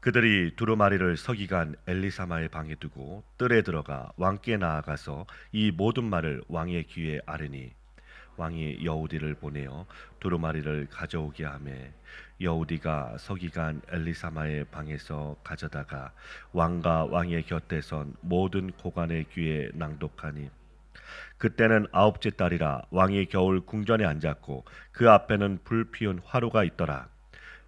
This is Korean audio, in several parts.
그들이 두루마리를 서기관 엘리사마의 방에 두고 뜰에 들어가 왕께 나아가서 이 모든 말을 왕의 귀에 아뢰니 왕이 여우디를 보내어 두루마리를 가져오게 하매 여우디가 서기관 엘리사마의 방에서 가져다가 왕과 왕의 곁에 선 모든 고관의 귀에 낭독하니 그때는 아홉째 달이라 왕이 겨울 궁전에 앉았고 그 앞에는 불 피운 화로가 있더라.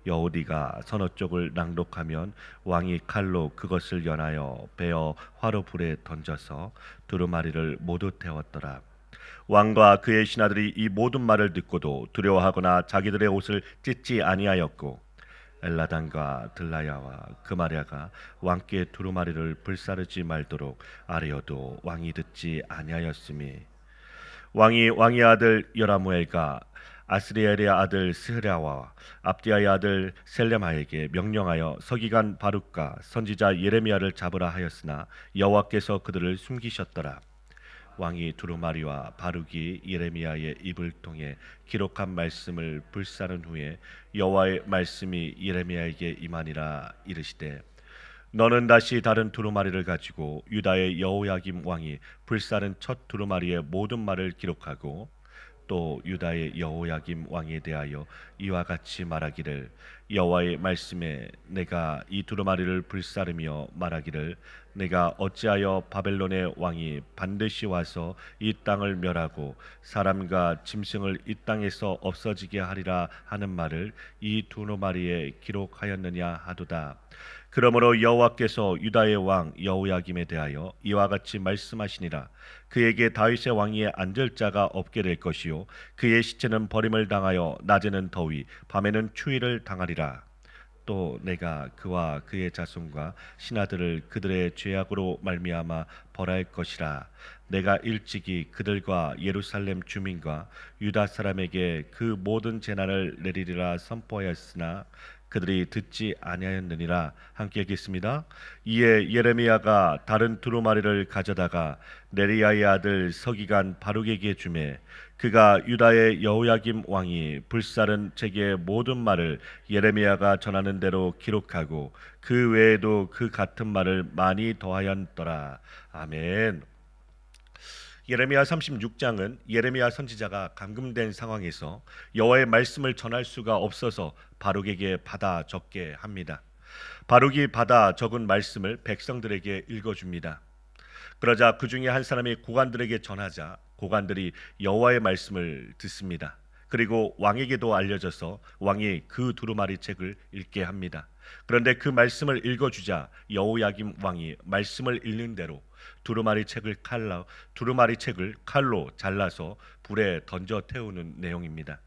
여우디가 서너 쪽을 낭독하면 왕이 칼로 그것을 연하여 베어 화로 불에 던져서 두루마리를 모두 태웠더라. 왕과 그의 신하들이 이 모든 말을 듣고도 두려워하거나 자기들의 옷을 찢지 아니하였고 엘라단과 들라야와 그마랴가 왕께 두루마리를 불사르지 말도록 아뢰어도 왕이 듣지 아니하였으니 왕이 왕의 아들 여라무엘과 아스리엘의 아들 스흐랴와 압디아의 아들 셀레마에게 명령하여 서기관 바룩과 선지자 예레미야를 잡으라 하였으나 여호와께서 그들을 숨기셨더라. 왕이 두루마리와 바룩이 예레미야의 입을 통해 기록한 말씀을 불사른 후에 여호와의 말씀이 예레미야에게 임하니라. 이르시되 너는 다시 다른 두루마리를 가지고 유다의 여호야김 왕이 불사른 첫 두루마리의 모든 말을 기록하고 또 유다의 여호야김 왕에 대하여 이와 같이 말하기를 여호와의 말씀에 내가 이 두루마리를 불사르며 말하기를 내가 어찌하여 바벨론의 왕이 반드시 와서 이 땅을 멸하고 사람과 짐승을 이 땅에서 없어지게 하리라 하는 말을 이 두루마리에 기록하였느냐 하도다. 그러므로 여호와께서 유다의 왕 여호야김에 대하여 이와 같이 말씀하시니라. 그에게 다윗의 왕위에 앉을 자가 없게 될 것이요 그의 시체는 버림을 당하여 낮에는 더위 밤에는 추위를 당하리라. 또 내가 그와 그의 자손과 신하들을 그들의 죄악으로 말미암아 벌할 것이라. 내가 일찍이 그들과 예루살렘 주민과 유다 사람에게 그 모든 재난을 내리리라 선포하였으나 그들이 듣지 아니하였느니라. 함께 읽겠습니다. 이에 예레미야가 다른 두루마리를 가져다가 네리야의 아들 서기관 바룩에게 주매 그가 유다의 여호야김 왕이 불사른 책의 모든 말을 예레미야가 전하는 대로 기록하고 그 외에도 그 같은 말을 많이 더하였더라. 아멘. 예레미야 36장은 예레미야 선지자가 감금된 상황에서 여호와의 말씀을 전할 수가 없어서 바룩에게 받아 적게 합니다. 바룩이 받아 적은 말씀을 백성들에게 읽어줍니다. 그러자 그 중에 한 사람이 고관들에게 전하자 고관들이 여호와의 말씀을 듣습니다. 그리고 왕에게도 알려져서 왕이 그 두루마리 책을 읽게 합니다. 그런데 그 말씀을 읽어주자 여호야김 왕이 말씀을 읽는 대로 두루마리 책을 칼로 잘라서 불에 던져 태우는 내용입니다.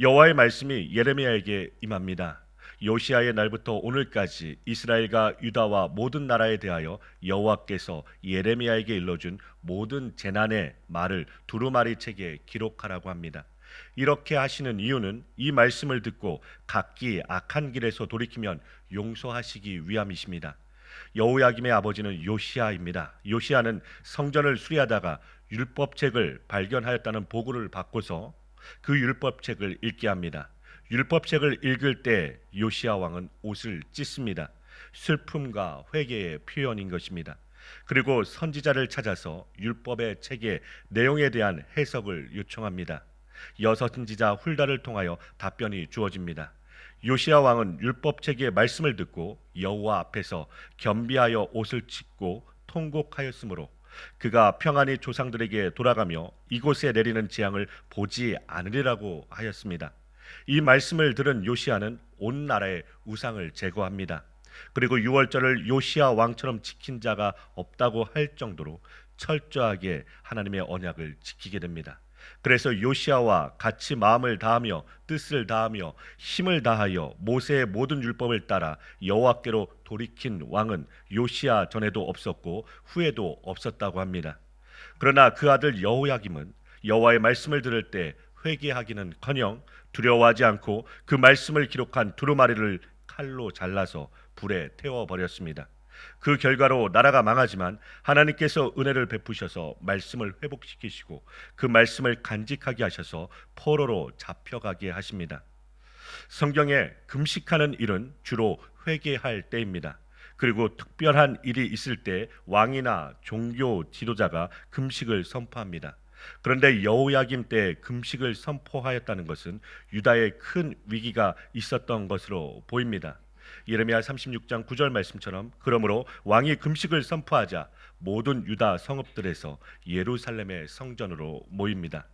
여호와의 말씀이 예레미야에게 임합니다. 요시아의 날부터 오늘까지 이스라엘과 유다와 모든 나라에 대하여 여호와께서 예레미야에게 일러준 모든 재난의 말을 두루마리 책에 기록하라고 합니다. 이렇게 하시는 이유는 이 말씀을 듣고 각기 악한 길에서 돌이키면 용서하시기 위함이십니다. 여호야김의 아버지는 요시아입니다. 요시아는 성전을 수리하다가 율법책을 발견하였다는 보고를 받고서 그 율법책을 읽게 합니다. 율법책을 읽을 때 요시아 왕은 옷을 찢습니다. 슬픔과 회개의 표현인 것입니다. 그리고 선지자를 찾아서 율법의 책의 내용에 대한 해석을 요청합니다. 여선지자 훌다를 통하여 답변이 주어집니다. 요시야 왕은 율법책의 말씀을 듣고 여호와 앞에서 겸비하여 옷을 찢고 통곡하였으므로 그가 평안히 조상들에게 돌아가며 이곳에 내리는 재앙을 보지 않으리라고 하였습니다. 이 말씀을 들은 요시야는 온 나라의 우상을 제거합니다. 그리고 유월절을 요시야 왕처럼 지킨 자가 없다고 할 정도로 철저하게 하나님의 언약을 지키게 됩니다. 그래서 요시야와 같이 마음을 다하며 뜻을 다하며 힘을 다하여 모세의 모든 율법을 따라 여호와께로 돌이킨 왕은 요시야 전에도 없었고 후에도 없었다고 합니다. 그러나 그 아들 여호야김은 여호와의 말씀을 들을 때 회개하기는커녕 두려워하지 않고 그 말씀을 기록한 두루마리를 칼로 잘라서 불에 태워버렸습니다. 그 결과로 나라가 망하지만 하나님께서 은혜를 베푸셔서 말씀을 회복시키시고 그 말씀을 간직하게 하셔서 포로로 잡혀가게 하십니다. 성경에 금식하는 일은 주로 회개할 때입니다. 그리고 특별한 일이 있을 때 왕이나 종교 지도자가 금식을 선포합니다. 그런데 여호야김 때 금식을 선포하였다는 것은 유다에 큰 위기가 있었던 것으로 보입니다. 예레미야 36장 9절 말씀처럼 그러므로 왕이 금식을 선포하자 모든 유다 성읍들에서 예루살렘의 성전으로 모입니다.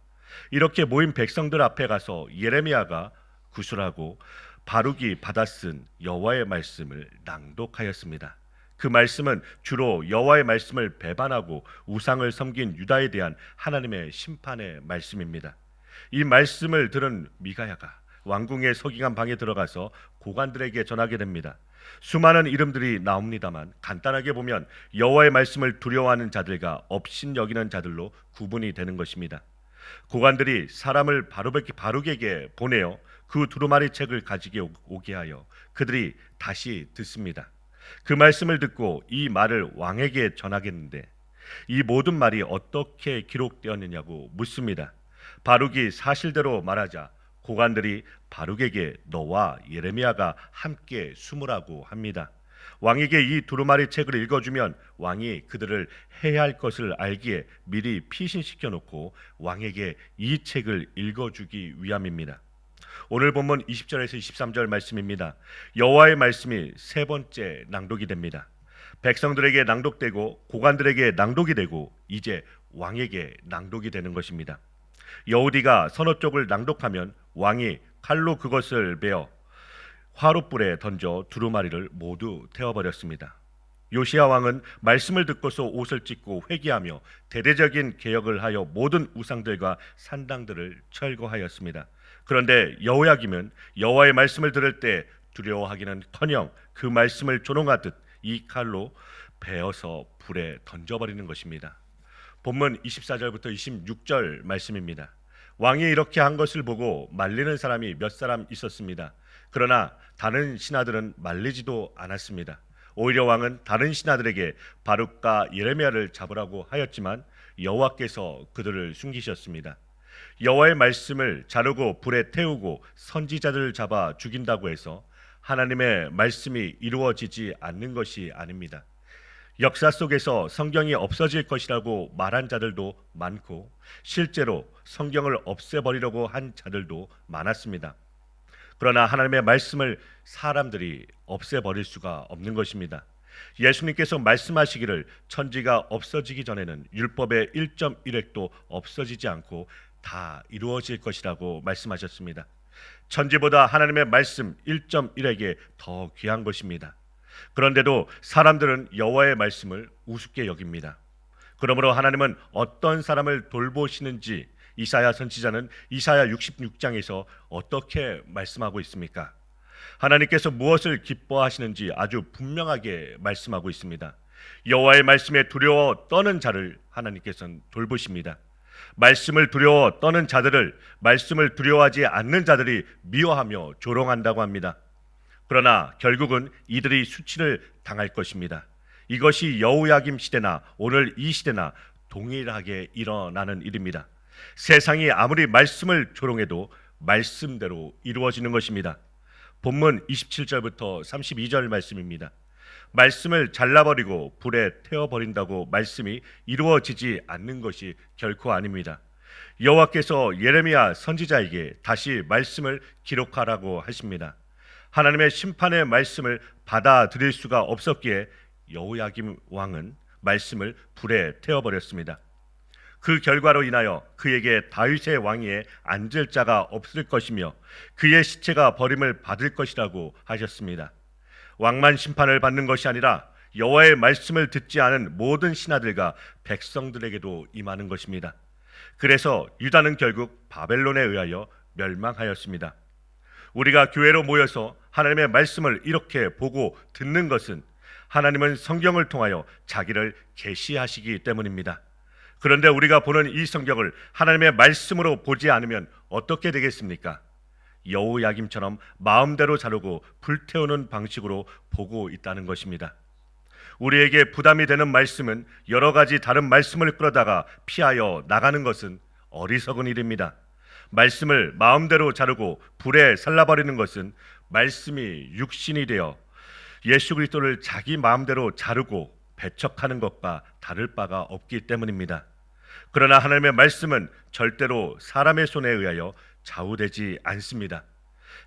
이렇게 모인 백성들 앞에 가서 예레미야가 구술하고 바룩이 받아 쓴 여호와의 말씀을 낭독하였습니다. 그 말씀은 주로 여호와의 말씀을 배반하고 우상을 섬긴 유다에 대한 하나님의 심판의 말씀입니다. 이 말씀을 들은 미가야가 왕궁의 서기관 방에 들어가서 고관들에게 전하게 됩니다. 수많은 이름들이 나옵니다만 간단하게 보면 여호와의 말씀을 두려워하는 자들과 업신 여기는 자들로 구분이 되는 것입니다. 고관들이 사람을 바룩에게 보내어 그 두루마리 책을 가지고 오게 하여 그들이 다시 듣습니다. 그 말씀을 듣고 이 말을 왕에게 전하겠는데 이 모든 말이 어떻게 기록되었느냐고 묻습니다. 바룩이 사실대로 말하자 고관들이 바룩에게 너와 예레미야가 함께 숨으라고 합니다. 왕에게 이 두루마리 책을 읽어주면 왕이 그들을 해야 할 것을 알기에 미리 피신시켜 놓고 왕에게 이 책을 읽어주기 위함입니다. 오늘 본문 20절에서 23절 말씀입니다. 여호와의 말씀이 세 번째 낭독이 됩니다. 백성들에게 낭독되고 고관들에게 낭독이 되고 이제 왕에게 낭독이 되는 것입니다. 여우디가 서너 쪽을 낭독하면 왕이 칼로 그것을 베어 화롯불에 던져 두루마리를 모두 태워버렸습니다. 요시야 왕은 말씀을 듣고서 옷을 찢고 회개하며 대대적인 개혁을 하여 모든 우상들과 산당들을 철거하였습니다. 그런데 여호야김은 여호와의 말씀을 들을 때 두려워하기는커녕 그 말씀을 조롱하듯 이 칼로 베어서 불에 던져버리는 것입니다. 본문 24절부터 26절 말씀입니다. 왕이 이렇게 한 것을 보고 말리는 사람이 몇 사람 있었습니다. 그러나 다른 신하들은 말리지도 않았습니다. 오히려 왕은 다른 신하들에게 바룩과 예레미야를 잡으라고 하였지만 여호와께서 그들을 숨기셨습니다. 여호와의 말씀을 자르고 불에 태우고 선지자들을 잡아 죽인다고 해서 하나님의 말씀이 이루어지지 않는 것이 아닙니다. 역사 속에서 성경이 없어질 것이라고 말한 자들도 많고 실제로 성경을 없애버리려고 한 자들도 많았습니다. 그러나 하나님의 말씀을 사람들이 없애버릴 수가 없는 것입니다. 예수님께서 말씀하시기를 천지가 없어지기 전에는 율법의 1.1획도 없어지지 않고 다 이루어질 것이라고 말씀하셨습니다. 천지보다 하나님의 말씀 1.1획이 더 귀한 것입니다. 그런데도 사람들은 여호와의 말씀을 우습게 여깁니다. 그러므로 하나님은 어떤 사람을 돌보시는지 이사야 선지자는 이사야 66장에서 어떻게 말씀하고 있습니까? 하나님께서 무엇을 기뻐하시는지 아주 분명하게 말씀하고 있습니다. 여호와의 말씀에 두려워 떠는 자를 하나님께서는 돌보십니다. 말씀을 두려워 떠는 자들을 말씀을 두려워하지 않는 자들이 미워하며 조롱한다고 합니다. 그러나 결국은 이들이 수치를 당할 것입니다. 이것이 여호야김 시대나 오늘 이 시대나 동일하게 일어나는 일입니다. 세상이 아무리 말씀을 조롱해도 말씀대로 이루어지는 것입니다. 본문 27절부터 32절 말씀입니다. 말씀을 잘라버리고 불에 태워버린다고 말씀이 이루어지지 않는 것이 결코 아닙니다. 여호와께서 예레미야 선지자에게 다시 말씀을 기록하라고 하십니다. 하나님의 심판의 말씀을 받아들일 수가 없었기에 여호야김 왕은 말씀을 불에 태워버렸습니다. 그 결과로 인하여 그에게 다윗의 왕위에 앉을 자가 없을 것이며 그의 시체가 버림을 받을 것이라고 하셨습니다. 왕만 심판을 받는 것이 아니라 여호와의 말씀을 듣지 않은 모든 신하들과 백성들에게도 임하는 것입니다. 그래서 유다는 결국 바벨론에 의하여 멸망하였습니다. 우리가 교회로 모여서 하나님의 말씀을 이렇게 보고 듣는 것은 하나님은 성경을 통하여 자기를 계시하시기 때문입니다. 그런데 우리가 보는 이 성경을 하나님의 말씀으로 보지 않으면 어떻게 되겠습니까? 여호야김처럼 마음대로 자르고 불태우는 방식으로 보고 있다는 것입니다. 우리에게 부담이 되는 말씀은 여러 가지 다른 말씀을 끌어다가 피하여 나가는 것은 어리석은 일입니다. 말씀을 마음대로 자르고 불에 살라버리는 것은 말씀이 육신이 되어 예수 그리스도를 자기 마음대로 자르고 배척하는 것과 다를 바가 없기 때문입니다. 그러나 하나님의 말씀은 절대로 사람의 손에 의하여 좌우되지 않습니다.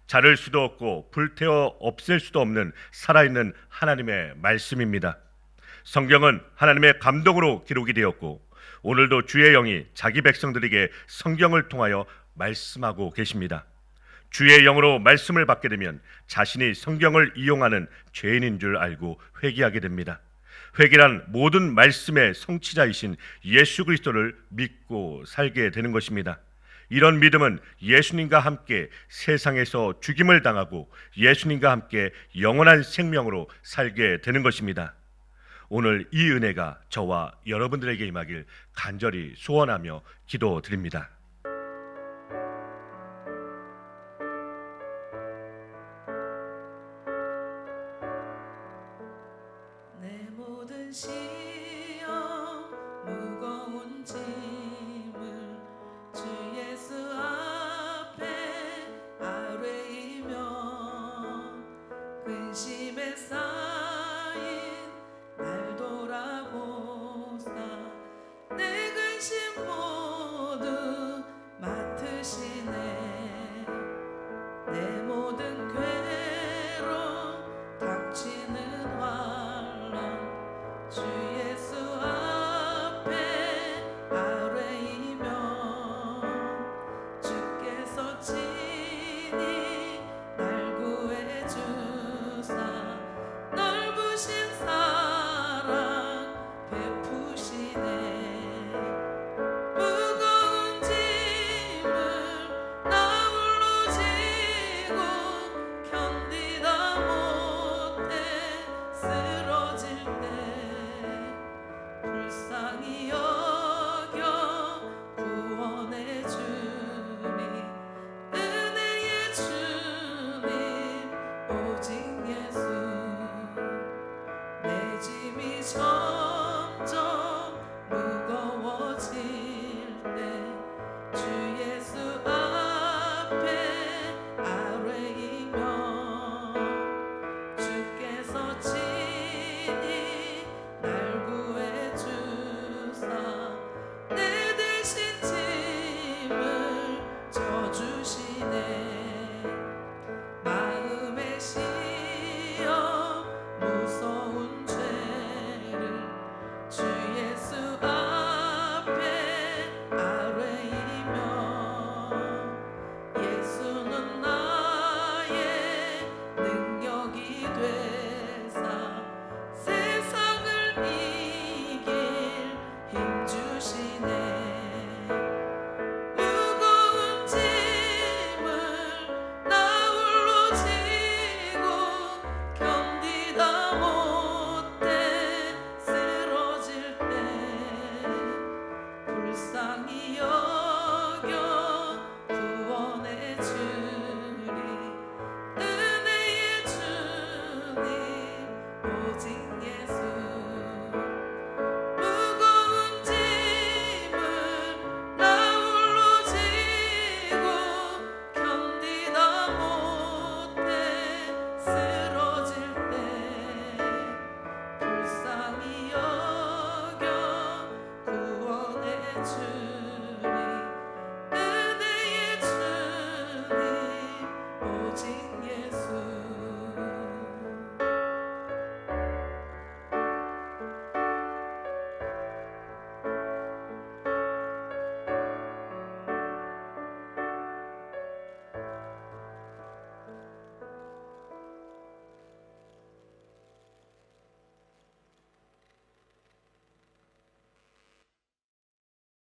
자를 수도 없고 불태워 없앨 수도 없는 살아있는 하나님의 말씀입니다. 성경은 하나님의 감동으로 기록이 되었고 오늘도 주의 영이 자기 백성들에게 성경을 통하여 말씀하고 계십니다. 주의 영으로 말씀을 받게 되면 자신이 성경을 이용하는 죄인인 줄 알고 회개하게 됩니다. 회개란 모든 말씀의 성취자이신 예수 그리스도를 믿고 살게 되는 것입니다. 이런 믿음은 예수님과 함께 세상에서 죽임을 당하고 예수님과 함께 영원한 생명으로 살게 되는 것입니다. 오늘 이 은혜가 저와 여러분들에게 임하길 간절히 소원하며 기도드립니다.